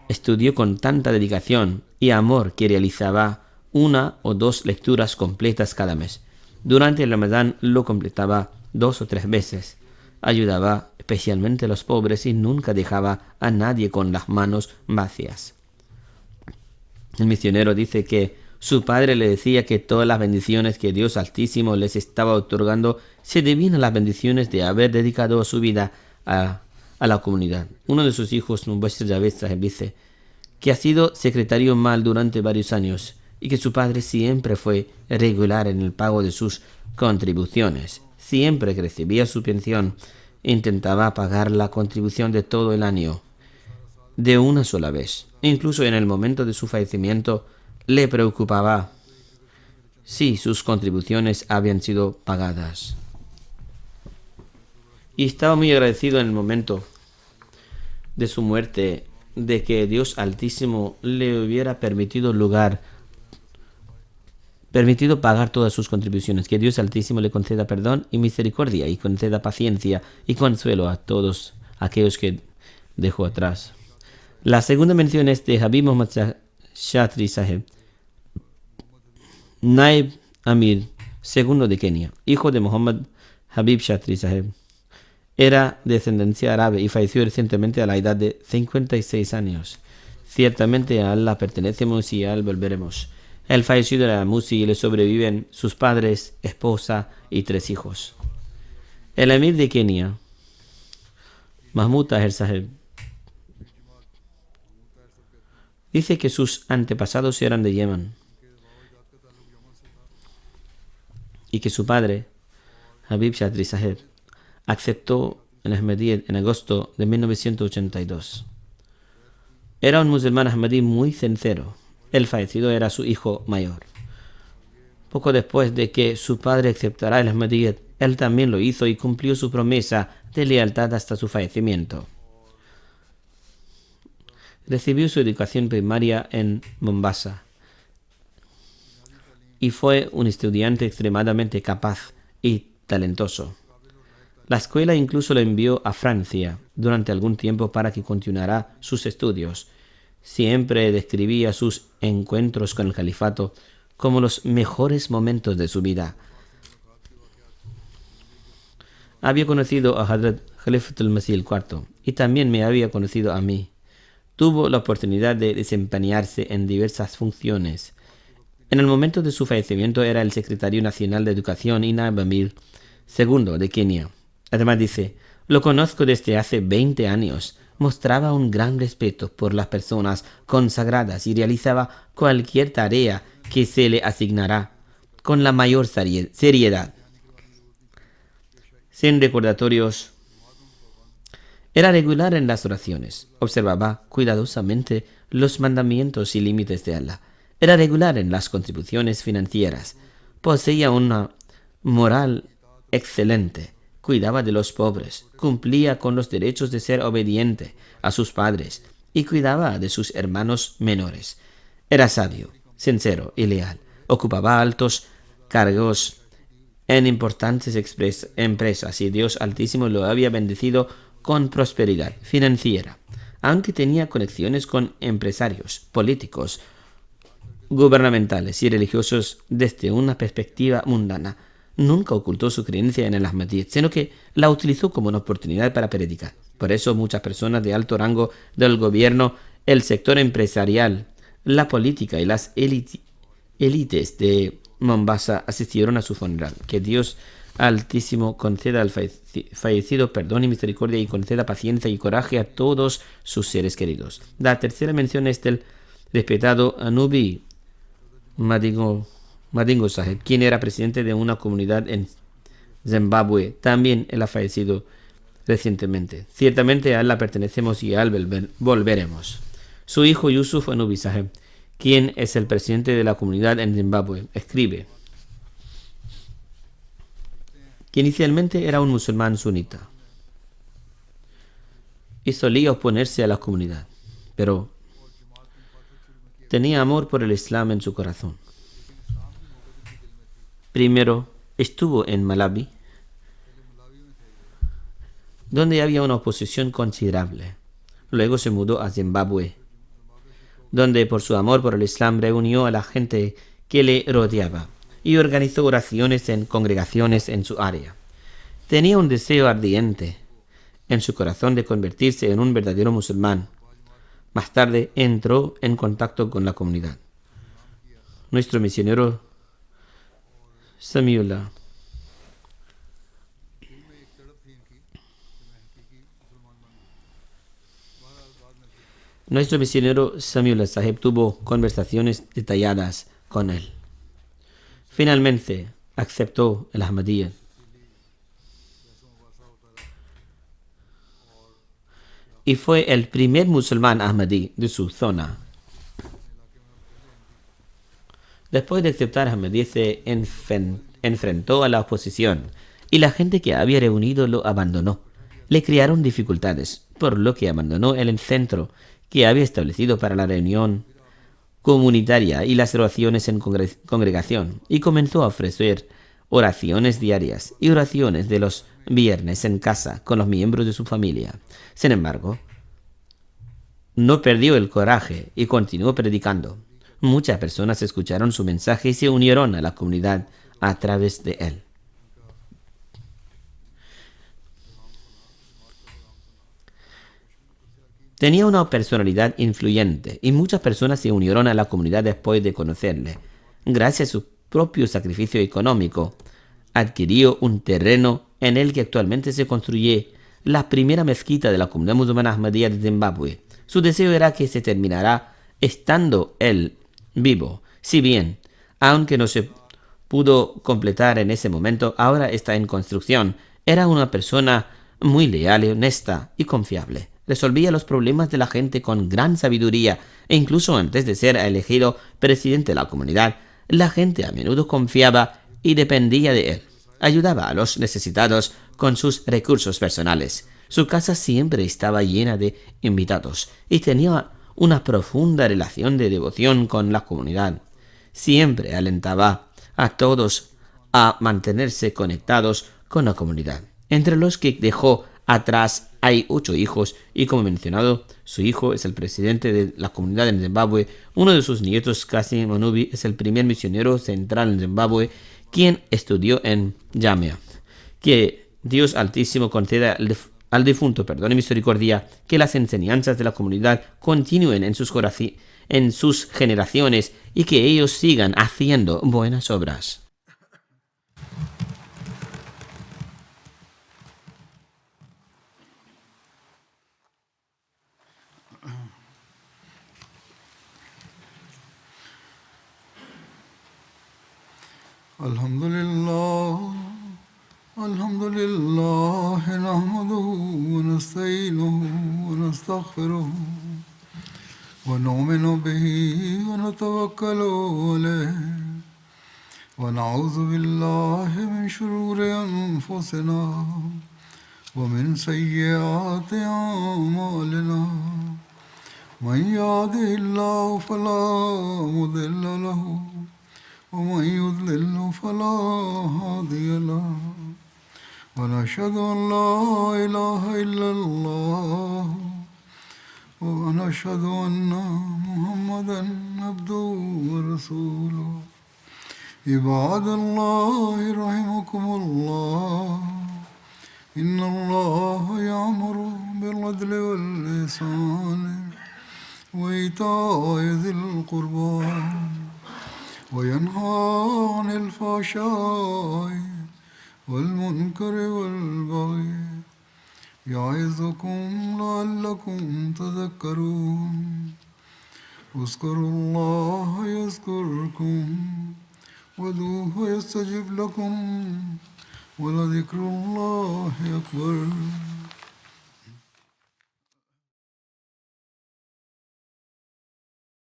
estudió con tanta dedicación y amor que realizaba 1 o 2 lecturas completas cada mes. Durante el Ramadán lo completaba 2 o 3 veces. Ayudaba especialmente a los pobres y nunca dejaba a nadie con las manos vacías. El misionero dice que su padre le decía que todas las bendiciones que Dios Altísimo les estaba otorgando se debían a las bendiciones de haber dedicado su vida a la comunidad. Uno de sus hijos, Mubashir Javed Sahib, dice que ha sido secretario mal durante varios años y que su padre siempre fue regular en el pago de sus contribuciones. Siempre que recibía su pensión, intentaba pagar la contribución de todo el año de una sola vez. Incluso en el momento de su fallecimiento, le preocupaba si sus contribuciones habían sido pagadas. Y estaba muy agradecido en el momento de su muerte de que Dios Altísimo le hubiera permitido pagar todas sus contribuciones. Que Dios Altísimo le conceda perdón y misericordia y conceda paciencia y consuelo a todos aquellos que dejó atrás. La segunda mención es de Habib Muhammad Shatri Sahib, Naib Amir II de Kenia, hijo de Muhammad Habib Shatri Sahib. Era de descendencia árabe y falleció recientemente a la edad de 56 años. Ciertamente a Allah pertenecemos y a Él volveremos. El fallecido era Musi y le sobreviven sus padres, esposa y 3 hijos. El emir de Kenia, Mahmud Tahir Sahib, dice que sus antepasados eran de Yemen y que su padre, Habib Chaudhry Saheb, aceptó el Ahmadiyyat en agosto de 1982. Era un musulmán ahmadí muy sincero. El fallecido era su hijo mayor. Poco después de que su padre aceptara el Ahmadiyyat, él también lo hizo y cumplió su promesa de lealtad hasta su fallecimiento. Recibió su educación primaria en Mombasa y fue un estudiante extremadamente capaz y talentoso. La escuela incluso lo envió a Francia durante algún tiempo para que continuara sus estudios. Siempre describía sus encuentros con el califato como los mejores momentos de su vida. Había conocido a Hazrat Khalifatul Masih IV y también me había conocido a mí. Tuvo la oportunidad de desempeñarse en diversas funciones. En el momento de su fallecimiento era el secretario nacional de Educación y Naib Amir II de Kenia. Además dice, lo conozco desde hace 20 años. Mostraba un gran respeto por las personas consagradas y realizaba cualquier tarea que se le asignara con la mayor seriedad. Sin recordatorios, era regular en las oraciones. Observaba cuidadosamente los mandamientos y límites de Allah. Era regular en las contribuciones financieras. Poseía una moral excelente. Cuidaba de los pobres, cumplía con los derechos de ser obediente a sus padres y cuidaba de sus hermanos menores. Era sabio, sincero y leal. Ocupaba altos cargos en importantes empresas y Dios Altísimo lo había bendecido con prosperidad financiera. Aunque tenía conexiones con empresarios, políticos, gubernamentales y religiosos desde una perspectiva mundana, nunca ocultó su creencia en el Ahmadiyyat, sino que la utilizó como una oportunidad para predicar. Por eso muchas personas de alto rango del gobierno, el sector empresarial, la política y las élites de Mombasa asistieron a su funeral. Que Dios Altísimo conceda al fallecido perdón y misericordia y conceda paciencia y coraje a todos sus seres queridos. La tercera mención es del respetado Anubi Madingo Saheb, quien era presidente de una comunidad en Zimbabue. También él ha fallecido recientemente. Ciertamente a él la pertenecemos y a él volveremos. Su hijo Yusuf Anubi Saheb, quien es el presidente de la comunidad en Zimbabue, escribe que inicialmente era un musulmán sunita y solía oponerse a la comunidad, pero tenía amor por el Islam en su corazón. Primero estuvo en Malawi, donde había una oposición considerable. Luego se mudó a Zimbabue, donde por su amor por el Islam reunió a la gente que le rodeaba y organizó oraciones en congregaciones en su área. Tenía un deseo ardiente en su corazón de convertirse en un verdadero musulmán. Más tarde entró en contacto con la comunidad. Nuestro misionero Samiullah Saheb tuvo conversaciones detalladas con él. Finalmente aceptó el Ahmadiyyat. Y fue el primer musulmán ahmadí de su zona. Después de aceptar Ahmadiyyat se enfrentó a la oposición y la gente que había reunido lo abandonó. Le crearon dificultades, por lo que abandonó el centro que había establecido para la reunión comunitaria y las oraciones en congregación y comenzó a ofrecer oraciones diarias y oraciones de los viernes en casa con los miembros de su familia. Sin embargo, no perdió el coraje y continuó predicando. Muchas personas escucharon su mensaje y se unieron a la comunidad a través de él. Tenía una personalidad influyente y muchas personas se unieron a la comunidad después de conocerle. Gracias a su propio sacrificio económico, adquirió un terreno en el que actualmente se construye la primera mezquita de la comunidad musulmana ahmadiyya de Zimbabue. Su deseo era que se terminara estando él vivo. Si bien, aunque no se pudo completar en ese momento, ahora está en construcción. Era una persona muy leal, honesta y confiable. Resolvía los problemas de la gente con gran sabiduría e incluso antes de ser elegido presidente de la comunidad, la gente a menudo confiaba y dependía de él. Ayudaba a los necesitados con sus recursos personales. Su casa siempre estaba llena de invitados y tenía una profunda relación de devoción con la comunidad. Siempre alentaba a todos a mantenerse conectados con la comunidad. Entre los que dejó atrás hay 8 hijos y, como mencionado, su hijo es el presidente de la comunidad en Zimbabue. Uno de sus nietos, Cassim Onubi, es el primer misionero central en Zimbabue, quien estudió en Jamia. Que Dios Altísimo conceda al difunto perdón y misericordia, que las enseñanzas de la comunidad continúen en sus generaciones y que ellos sigan haciendo buenas obras. الحمد لله نحمده ونستعينه ونستغفره ونؤمن به ونتوكل عليه ونعوذ بالله من شرور أنفسنا ومن سيئات أعمالنا من يهده الله فلا مضل له ومن يضلل فلا هادي له ونشهد أن لا إله إلا الله ونشهد أن محمدا عبده ورسوله عباد الله رحمكم الله إن الله يأمر بالعدل والإحسان وإيتاء ذي القربى وينهى عن الفحشاء والمنكر والبغي يعظكم لعلكم تذكرون اذكروا الله يذكركم وادعوه يستجب لكم ولذكر الله أكبر